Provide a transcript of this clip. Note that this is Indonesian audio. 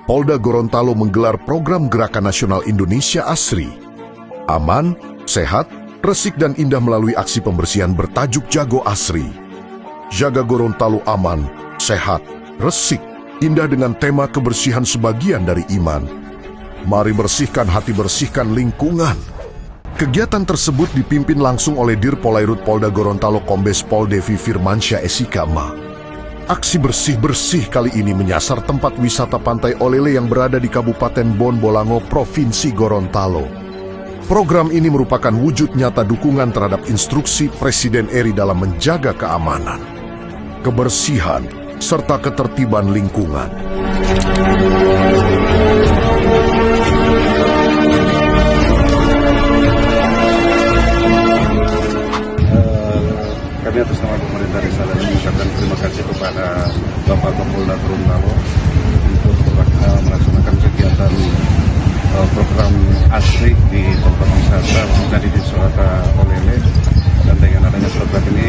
Polda Gorontalo menggelar program Gerakan Nasional Indonesia Asri. Aman, sehat, resik dan indah melalui aksi pembersihan bertajuk Jago Asri. Jaga Gorontalo aman, sehat, resik, indah dengan tema kebersihan sebagian dari iman. Mari bersihkan hati, bersihkan lingkungan. Kegiatan tersebut dipimpin langsung oleh Dirpolairut Polda Gorontalo Kombes Pol Devi Firmansyah SIKMA. Aksi bersih-bersih kali ini menyasar tempat wisata Pantai Olele yang berada di Kabupaten Bon Bolango, Provinsi Gorontalo. Program ini merupakan wujud nyata dukungan terhadap instruksi Presiden RI dalam menjaga keamanan, kebersihan, serta ketertiban lingkungan. Kami atas nama pemerintah desa dan mengucapkan terima kasih kepada Bapak Kapolda Gorontalo untuk melaksanakan kegiatan program asri di tempat wisata khususnya di Desa Olele, dan dengan adanya program ini